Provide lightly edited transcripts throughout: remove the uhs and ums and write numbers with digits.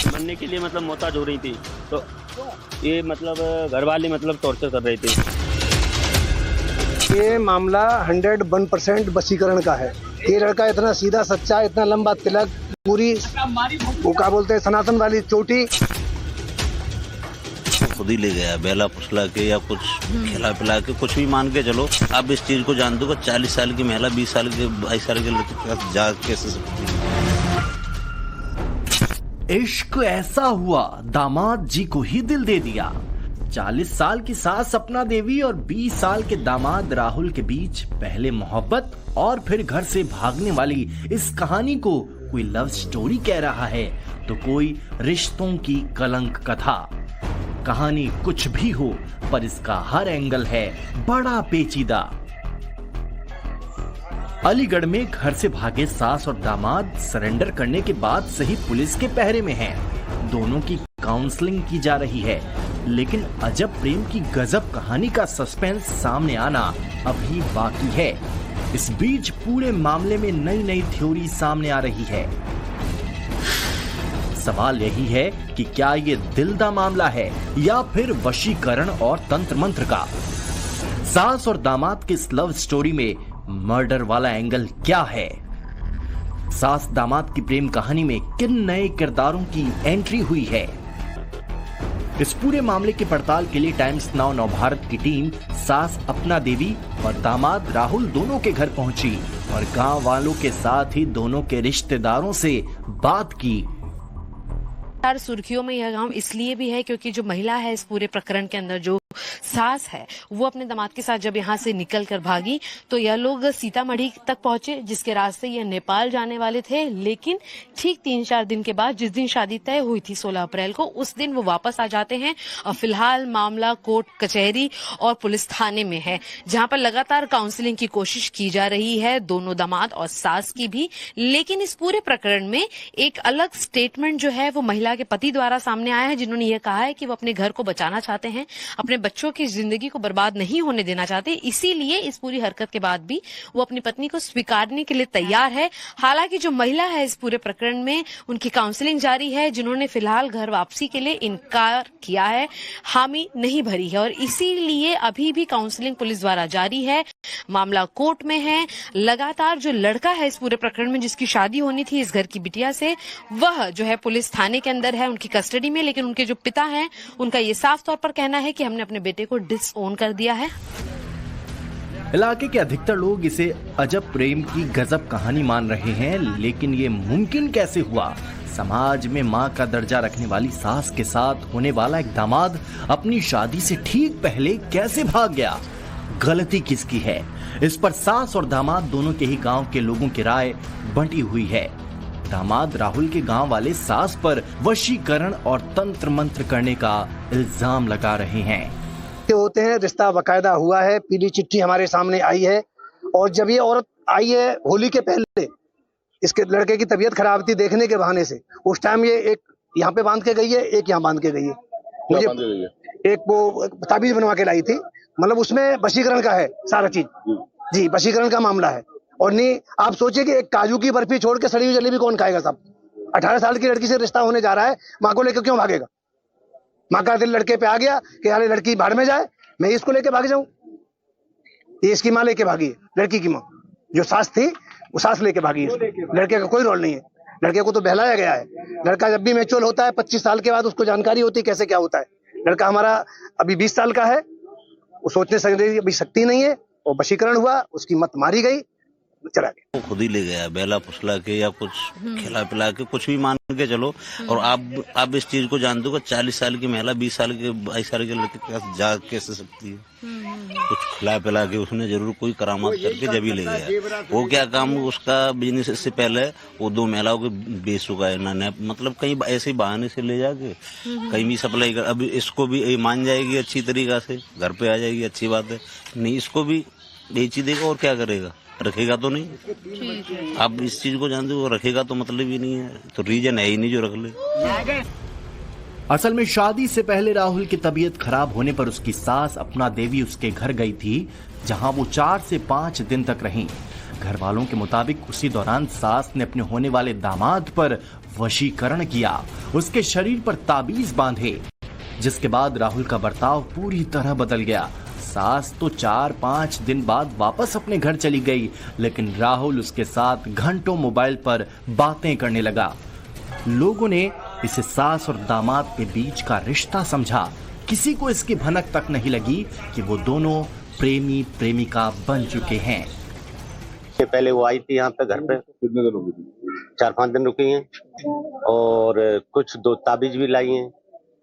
बनने के लिए मतलब मोहताज हो रही थी, तो ये मतलब घर वाले मतलब टॉर्चर कर रहे थे। ये मामला 101% वशीकरण का है। ये लड़का इतना सीधा सच्चा, इतना लंबा तिलक, पूरी वो क्या बोलते हैं सनातन वाली चोटी। खुद ही ले गया, बेला फुसला के या कुछ खिला पिला के, कुछ भी मान के चलो। आप इस चीज को जानते हो, 40 साल की महिला 20 साल के 22 साल के लड़के के साथ जा कैसे सकती है। इश्क ऐसा हुआ, दामाद जी को ही दिल दे दिया। 40 साल की सास सपना देवी और 20 साल के दामाद राहुल के बीच पहले मोहब्बत और फिर घर से भागने वाली इस कहानी को कोई लव स्टोरी कह रहा है तो कोई रिश्तों की कलंक कथा। कहानी कुछ भी हो, पर इसका हर एंगल है बड़ा पेचीदा। अलीगढ़ में घर से भागे सास और दामाद सरेंडर करने के बाद सही पुलिस के पहरे में हैं। दोनों की काउंसलिंग की जा रही है, लेकिन अजब प्रेम की गजब कहानी का सस्पेंस सामने आना अभी बाकी है। इस बीच पूरे मामले में नई नई थ्योरी सामने आ रही है। सवाल यही है कि क्या ये दिल दा मामला है या फिर वशीकरण और तंत्र मंत्र का। सास और दामाद की इस लव स्टोरी में मर्डर वाला एंगल क्या है? सास दामाद की प्रेम कहानी में किन नए किरदारों की एंट्री हुई है? इस पूरे मामले की पड़ताल के लिए टाइम्स नाउ नवभारत की टीम सास अपना देवी और दामाद राहुल दोनों के घर पहुंची और गांव वालों के साथ ही दोनों के रिश्तेदारों से बात की। सुर्खियों में यह गांव इसलिए भी है क्योंकि जो महिला है इस पूरे प्रकरण के अंदर, जो सास है, वो अपने दामाद के साथ जब यहाँ से निकल कर भागी तो यह लोग सीतामढ़ी तक पहुंचे, जिसके रास्ते यह नेपाल जाने वाले थे। लेकिन ठीक 3-4 दिन के बाद, जिस दिन शादी तय हुई थी 16 अप्रैल को, उस दिन वो वापस आ जाते हैं और फिलहाल मामला कोर्ट कचहरी और पुलिस थाने में है, जहां पर लगातार काउंसलिंग की कोशिश की जा रही है, दोनों दामाद और सास की भी। लेकिन इस पूरे प्रकरण में एक अलग स्टेटमेंट जो है वो महिला के पति द्वारा सामने आया है, जिन्होंने यह कहा है कि वो अपने घर को बचाना चाहते हैं, अपने बच्चों की जिंदगी को बर्बाद नहीं होने देना चाहते। इसीलिए इस पूरी हरकत के बाद भी वो अपनी पत्नी को स्वीकारने के लिए तैयार है। हालांकि जो महिला है इस पूरे प्रकरण में, उनकी काउंसलिंग जारी है, जिन्होंने फिलहाल घर वापसी के लिए इनकार किया है, हामी नहीं भरी है और इसीलिए अभी भी काउंसलिंग पुलिस द्वारा जारी है। मामला कोर्ट में है। लगातार जो लड़का है इस पूरे प्रकरण में, जिसकी शादी होनी थी इस घर की बिटिया से, वह जो है पुलिस थाने के अंदर है, उनकी कस्टडी में। लेकिन उनके जो पिता हैं, उनका ये साफ तौर पर कहना है कि हमने अपने बेटे को डिसओन कर दिया है। इलाके के अधिकतर लोग इसे अजब प्रेम की गजब कहानी मान रहे हैं, लेकिन ये मुमकिन कैसे हुआ? समाज में मां का दर्जा रखने वाली सास के साथ होने वाला एक दामाद अपनी शादी से ठीक पहले कैसे भाग गया? गलती किसकी है? इस पर सास और दामाद दोनों के ही गांव के लोगों की राय बंटी हुई है। दामाद राहुल के गांव वाले सास पर वशीकरण और तंत्र मंत्र करने का इल्जाम लगा रहे हैं। होते हैं, रिश्ता बाकायदा हुआ है, पीली चिट्ठी हमारे सामने आई है। और जब ये औरत आई है होली के पहले, इसके लड़के की तबीयत खराब थी देखने के बहाने से, उस टाइम ये एक यहाँ पे बांध के गई है, एक यहाँ बांध के गई है। मुझे एक वो ताबीज बनवा के लाई थी, मतलब उसमें वशीकरण का है सारा चीज जी, वशीकरण का मामला है। और नहीं, आप सोचिए कि एक काजू की बर्फी छोड़ के सड़ी हुई जलेबी कौन खाएगा साहब? 18 साल की लड़की से रिश्ता होने जा रहा है, माँ को लेकर क्यों भागेगा? माँ का दिल लड़के पे आ गया कि यार लड़की भाड़ में जाए, मैं इसको लेके भाग जाऊं। ये इसकी माँ लेके भागी है, लड़की की माँ जो सास थी वो सास लेके भागी है। लड़के का कोई रोल नहीं है, लड़के को तो बहलाया गया है। लड़का जब भी मैच्योर होता है 25 साल के बाद उसको जानकारी होती है कैसे क्या होता है। लड़का हमारा अभी 20 साल का है, वो सोचने समझने अभी शक्ति नहीं है, और वशीकरण हुआ, उसकी मत मारी गई, चला गया। खुद ही ले गया, बेला फुसला के या कुछ खिला पिला के, कुछ भी मान के चलो। और आप इस चीज को जानते हो, 40 साल की महिला 20 साल के 22 साल के लड़के के साथ जा कैसे सकती है? कुछ खिला पिला के उसने जरूर कोई करामात करके जब ही ले गया। वो क्या काम उसका बिजनेस से पहले वो 2 महिलाओं को बेच चुका है ना, मतलब कहीं ऐसे बहाने से ले जाके कहीं भी सप्लाई कर। अभी इसको भी मान जाएगी अच्छी तरीका से, घर पे आ जाएगी, अच्छी बात है। नहीं, इसको भी बेच ही देगा और क्या करेगा? रखेगा तो नहीं। आप इस चीज को जानते हो, रखेगा तो मतलब ही नहीं है, तो रीजन है ही नहीं जो रख ले। असल में शादी से पहले राहुल की तबीयत खराब होने पर उसकी सास अपना देवी उसके घर गई थी, जहां वो 4 से 5 दिन तक रहीं। घर वालों के मुताबिक उसी दौरान सास ने अपने होने वाले दामाद पर वशीकरण किया, उसके शरीर पर ताबीज बांधे, जिसके बाद राहुल का बर्ताव पूरी तरह बदल गया। सास तो 4-5 दिन बाद वापस अपने घर चली गई, लेकिन राहुल उसके साथ घंटों मोबाइल पर बातें करने लगा। लोगों ने इसे सास और दामाद के बीच का रिश्ता समझा। किसी को इसकी भनक तक नहीं लगी कि वो दोनों प्रेमी प्रेमिका बन चुके हैं। पहले वो आई थी यहाँ पे घर पे, कितने दिन रुकी थी? 4-5 दिन रुकी हैं और कुछ 2 ताबीज भी लाई हैं।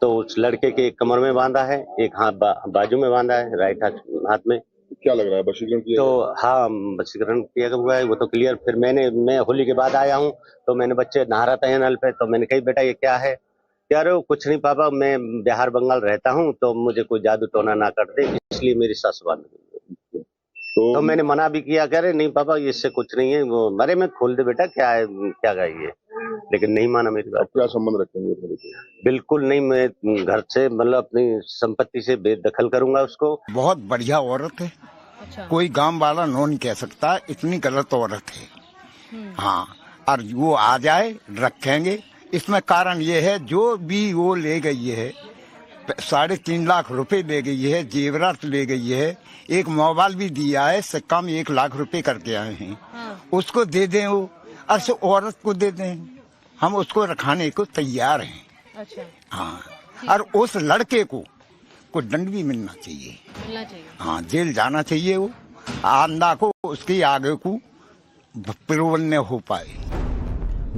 तो उस लड़के के एक कमर में बांधा है, एक हाथ बाजू में बांधा है, राइट हाथ में। क्या लग रहा है, वशीकरण किया? तो हाँ, वशीकरण किया हुआ है वो तो क्लियर। फिर मैं होली के बाद आया हूँ तो मैंने बच्चे नहा रहा था नल पे, तो मैंने कही बेटा ये क्या है? कह रहे हो कुछ नहीं पापा, मैं बिहार बंगाल रहता हूँ तो मुझे कोई जादू टोना ना कर दे, इसलिए मेरी सास बांध गई। तो मैंने मना भी किया, कह रहे नहीं पापा इससे कुछ नहीं है, वो अरे मैं खोल दे बेटा, क्या है क्या गई है, लेकिन नहीं माना मेरी बात। क्या संबंध रखेंगे? बिल्कुल नहीं, मैं घर से मतलब अपनी संपत्ति से बेदखल करूंगा उसको। बहुत बढ़िया औरत है। अच्छा। कोई गांव वाला नो नहीं कह सकता इतनी गलत औरत है। हाँ, और वो आ जाए रखेंगे। इसमें कारण ये है जो भी वो ले गई है, 3.5 लाख रुपए ले गई है, जेवरात ले गई है, एक मोबाइल भी दिया है, सिक्का में 1 लाख रुपए करके आए हैं। उसको दे दें, वो उस औरत को दे दें, हम उसको रखाने को तैयार हैं। अच्छा। हाँ, और उस लड़के को दंड भी मिलना चाहिए। हाँ, जेल जाना चाहिए। वो आंदा को उसके आगे को प्रबल न हो पाए।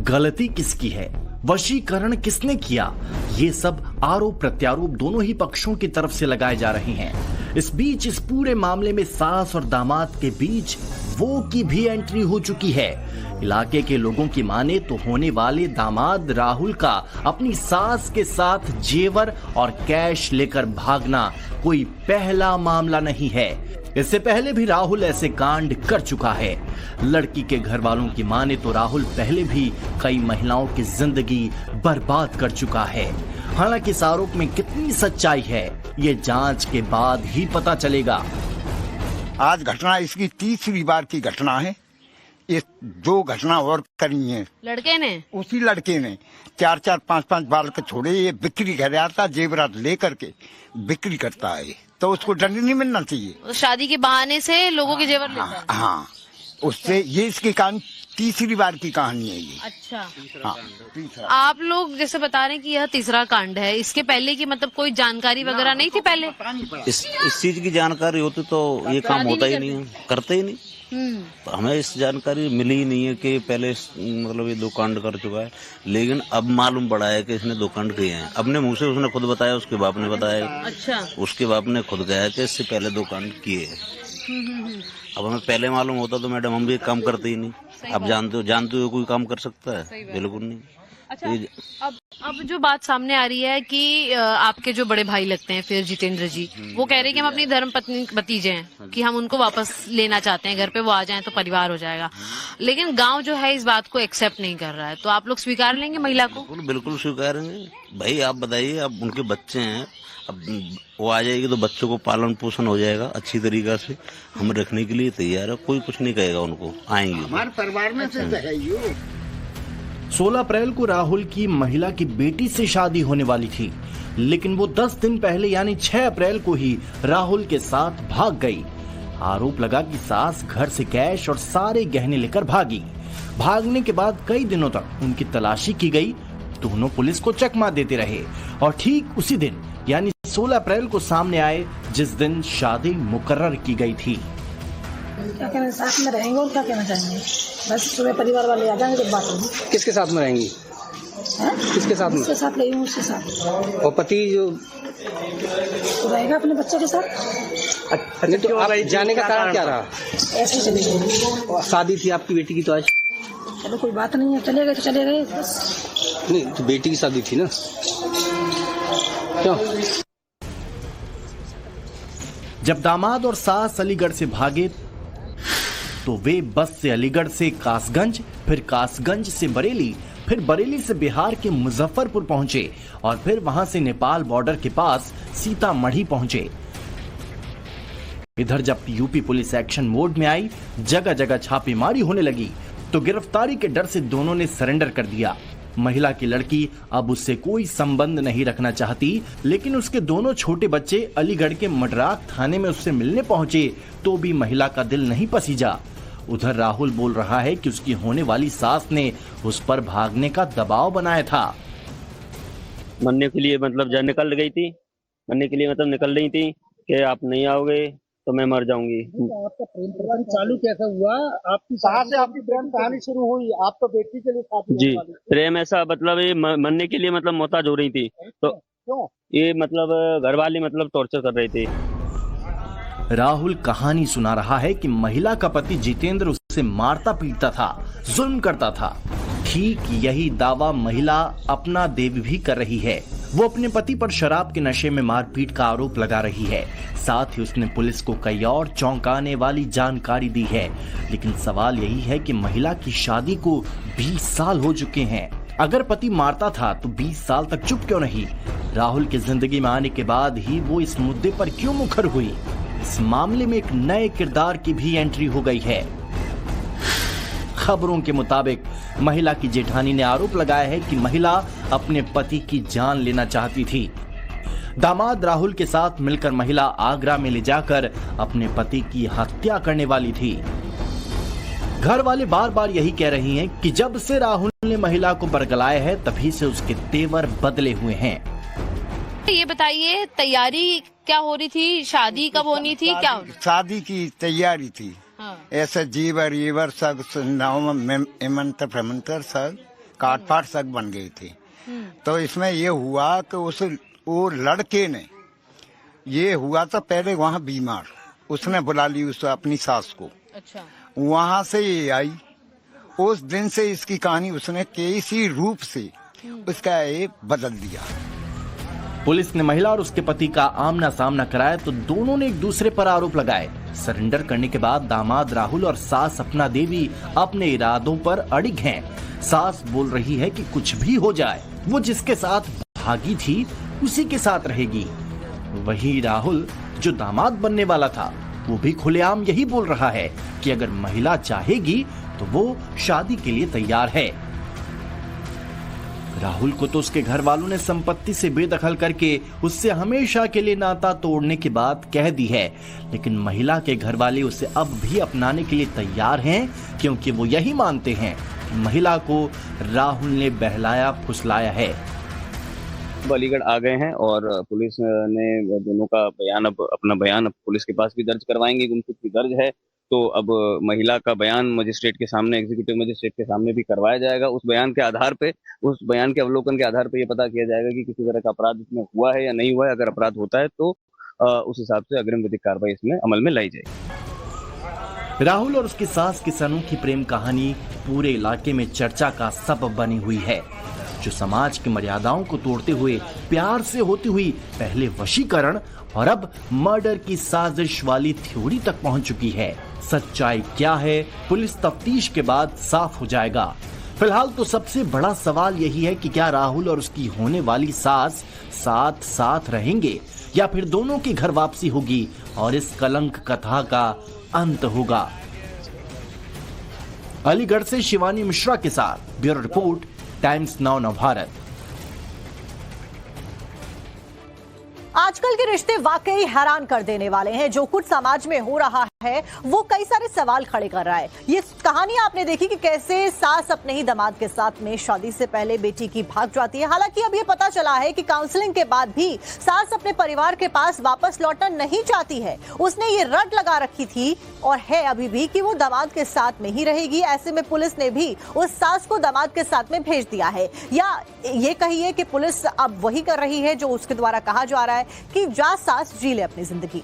गलती किसकी है, वशीकरण किसने किया, ये सब आरोप प्रत्यारोप दोनों ही पक्षों की तरफ से लगाए जा रहे हैं। इस बीच इस पूरे मामले में सास और दामाद के बीच वो की भी एंट्री हो चुकी है। इलाके के लोगों की माने तो होने वाले दामाद राहुल का अपनी सास के साथ जेवर और कैश लेकर भागना कोई पहला मामला नहीं है। इससे पहले भी राहुल ऐसे कांड कर चुका है। लड़की के घर वालों की माने तो राहुल पहले भी कई महिलाओं की जिंदगी बर्बाद कर चुका है। हालांकि इस आरोप में कितनी सच्चाई है ये जांच के बाद ही पता चलेगा। आज घटना इसकी 3री बार की घटना है। ये 2 घटना और करी है लड़के ने, उसी लड़के ने 4-4, 5-5 बाल के छोड़े। ये बिक्री कर आता, जेवरात लेकर के बिक्री करता है, तो उसको दंड नहीं मिलना चाहिए। तो शादी के बहाने से लोगों के जेवर लेता है। हाँ, उससे ये इसकी कहानी 3री बार की कहानी है ये। अच्छा। हाँ, आप लोग जैसे बता रहे हैं कि यह 3रा कांड है, इसके पहले की मतलब कोई जानकारी वगैरह नहीं थी पहले? इस चीज की जानकारी होती तो ये काम होता ही नहीं, करते ही नहीं। तो हमें इस जानकारी मिली ही नहीं है कि पहले मतलब ये 2 कांड कर चुका है, लेकिन अब मालूम पड़ा है कि इसने 2 कांड किए हैं। अपने मुंह से उसने खुद बताया, उसके बाप ने बताया। अच्छा। उसके बाप ने खुद कहा कि इससे पहले 2 कांड किए हैं। अब हमें पहले मालूम होता तो मैडम हम भी काम करते ही नहीं। अब जानते हो कोई काम कर सकता है? बिल्कुल नहीं। अच्छा, अब जो बात सामने आ रही है कि आपके जो बड़े भाई लगते हैं फिर जितेंद्र जी, वो कह रहे हैं कि हम अपनी धर्म पत्नी भतीजे हैं कि हम उनको वापस लेना चाहते हैं घर पे, वो आ जाएं तो परिवार हो जाएगा। लेकिन गांव जो है इस बात को एक्सेप्ट नहीं कर रहा है, तो आप लोग स्वीकार लेंगे महिला को? बिल्कुल स्वीकारेंगे। भाई आप बताइए, अब उनके बच्चे हैं, अब वो आ जाएगी तो बच्चों को पालन पोषण हो जाएगा अच्छी तरीका से। हम रखने के लिए तैयार है, कोई कुछ नहीं कहेगा उनको, आएंगे हमारे परिवार में से है ये। 16 अप्रैल को राहुल की महिला की बेटी से शादी होने वाली थी, लेकिन वो 10 दिन पहले यानी 6 अप्रैल को ही राहुल के साथ भाग गई। आरोप लगा कि सास घर से कैश और सारे गहने लेकर भागी। भागने के बाद कई दिनों तक उनकी तलाशी की गई। दोनों पुलिस को चकमा देते रहे और ठीक उसी दिन यानी 16 अप्रैल को सामने आए जिस दिन शादी मुकर्रर की गई थी। क्या कहना, साथ में रहेंगे और क्या कहना चाहेंगे? बस सुबह परिवार वाले आ जाएंगे जब बात होगी। किसके साथ में रहेंगी? किसके साथ में? उसके साथ रही हूँ, उसके साथ। और पति जो तो रहेगा अपने बच्चे के साथ। अच्छा, तो आप जाने का कारण क्या रहा? ऐसे चले गए। शादी थी आपकी बेटी की तो आज? चलो कोई बात नहीं है, चले गए तो चले गए बस। नहीं तो बेटी की शादी थी ना, क्यों? जब दामाद और सास अलीगढ़ से भागे तो वे बस से अलीगढ़ से कासगंज, फिर कासगंज से बरेली, फिर बरेली से बिहार के मुजफ्फरपुर पहुंचे और फिर वहां से नेपाल बॉर्डर के पास सीतामढ़ी पहुंचे। इधर जब यूपी पुलिस एक्शन मोड में आई, जगह जगह छापेमारी होने लगी तो गिरफ्तारी के डर से दोनों ने सरेंडर कर दिया। महिला की लड़की अब उससे कोई संबंध नहीं रखना चाहती, लेकिन उसके दोनों छोटे बच्चे अलीगढ़ के मडराक थाने में उससे मिलने पहुंचे तो भी महिला का दिल नहीं पसीजा। उधर राहुल बोल रहा है कि उसकी होने वाली सास ने उस पर भागने का दबाव बनाया था। मरने के लिए मतलब जब निकल गई थी, मरने के लिए मतलब निकल रही थी कि आप नहीं आओगे तो मैं मर जाऊंगी। आपका प्रेम प्रकरण चालू कैसा हुआ? आपकी कहाँ से आपकी प्रेम कहानी शुरू हुई? आप तो बेटी के लिए शादी जी, प्रेम ऐसा मतलब ये मरने के लिए मतलब मोहताज हो रही थी, तो क्यों? ये मतलब घर वाले मतलब टॉर्चर कर रहे थे। राहुल कहानी सुना रहा है कि महिला का पति जितेंद्र उसे मारता पीटता था, जुल्म करता था। ठीक यही दावा महिला अपना देव भी कर रही है। वो अपने पति पर शराब के नशे में मारपीट का आरोप लगा रही है। साथ ही उसने पुलिस को कई और चौंकाने वाली जानकारी दी है। लेकिन सवाल यही है कि महिला की शादी को 20 साल हो चुके हैं। अगर पति मारता था तो 20 साल तक चुप क्यों नहीं? राहुल की जिंदगी में आने के बाद ही वो इस मुद्दे पर क्यों मुखर हुई? इस मामले में एक नए किरदार की भी एंट्री हो गई है। खबरों के मुताबिक महिला की जेठानी ने आरोप लगाया है कि महिला अपने पति की जान लेना चाहती थी। दामाद राहुल के साथ मिलकर महिला आगरा में ले जाकर अपने पति की हत्या करने वाली थी। घर वाले बार बार यही कह रही हैं कि जब से राहुल ने महिला को बरगलाया है तभी से उसके तेवर बदले हुए हैं। ये बताइए, तैयारी क्या हो रही थी? शादी कब होनी थी? क्या शादी की तैयारी थी। हाँ। ऐसे जीवर ईवर सब इमंत्र प्रमंत्र सब काटपाट सब बन गए थे। तो इसमें ये हुआ कि वो लड़के ने ये हुआ था पहले वहाँ बीमार, उसने बुला ली उस अपनी सास को। अच्छा। वहाँ से ये आई, उस दिन से इसकी कहानी उसने किसी रूप से उसका ये बदल दिया। पुलिस ने महिला और उसके पति का आमना सामना कराया तो दोनों ने एक दूसरे पर आरोप लगाए। सरेंडर करने के बाद दामाद राहुल और सास अपना देवी अपने इरादों पर अड़िग हैं। सास बोल रही है कि कुछ भी हो जाए वो जिसके साथ भागी थी उसी के साथ रहेगी। वही राहुल जो दामाद बनने वाला था वो भी खुलेआम यही बोल रहा है कि अगर महिला चाहेगी तो वो शादी के लिए तैयार है। राहुल को तो उसके घर वालों ने संपत्ति से बेदखल करके उससे हमेशा के लिए नाता तोड़ने की बात कह दी है, लेकिन महिला के घर वाले उसे अब भी अपनाने के लिए तैयार हैं, क्योंकि वो यही मानते हैं कि महिला को राहुल ने बहलाया फुसलाया है। अलीगढ़ आ गए हैं और पुलिस ने दोनों का बयान अपना बयान पुलिस के पास भी दर्ज करवाएंगे। गुमशुद की दर्ज है तो अब महिला का बयान मजिस्ट्रेट के सामने, एग्जीक्यूटिव मजिस्ट्रेट के सामने भी करवाया जाएगा। उस बयान के आधार पे, उस बयान के अवलोकन के आधार पे ये पता किया जाएगा कि किसी तरह का अपराध इसमें हुआ है या नहीं हुआ है। अगर अपराध होता है तो उस हिसाब से अग्रिम विधिक कार्रवाई इसमें अमल में लाई जाएगी। राहुल और उसकी सास की अनोखी प्रेम कहानी पूरे इलाके में चर्चा का सबब बनी हुई है, जो समाज की मर्यादाओं को तोड़ते हुए प्यार से होती हुई पहले वशीकरण और अब मर्डर की साजिश वाली थ्योरी तक पहुंच चुकी है। सच्चाई क्या है पुलिस तफ्तीश के बाद साफ हो जाएगा। फिलहाल तो सबसे बड़ा सवाल यही है कि क्या राहुल और उसकी होने वाली सास साथ साथ रहेंगे या फिर दोनों की घर वापसी होगी और इस कलंक कथा का अंत होगा। अलीगढ़ से शिवानी मिश्रा के साथ bureau report, times now Navbharat. आजकल के रिश्ते वाकई हैरान कर देने वाले हैं। जो कुछ समाज में हो रहा है वो कई सारे सवाल खड़े कर रहा है। ये कहानी आपने देखी कि कैसे सास अपने ही दामाद के साथ में शादी से पहले बेटी की भाग जाती है। हालांकि अब ये पता चला है कि काउंसलिंग के बाद भी सास अपने परिवार के पास वापस लौटना नहीं चाहती है। उसने ये रट लगा रखी थी और है अभी भी कि वो दामाद के साथ में ही रहेगी। ऐसे में पुलिस ने भी उस सास को दामाद के साथ में भेज दिया है, या ये कहिए कि पुलिस अब वही कर रही है जो उसके द्वारा कहा जा रहा है कि जा सास जी ले अपनी जिंदगी।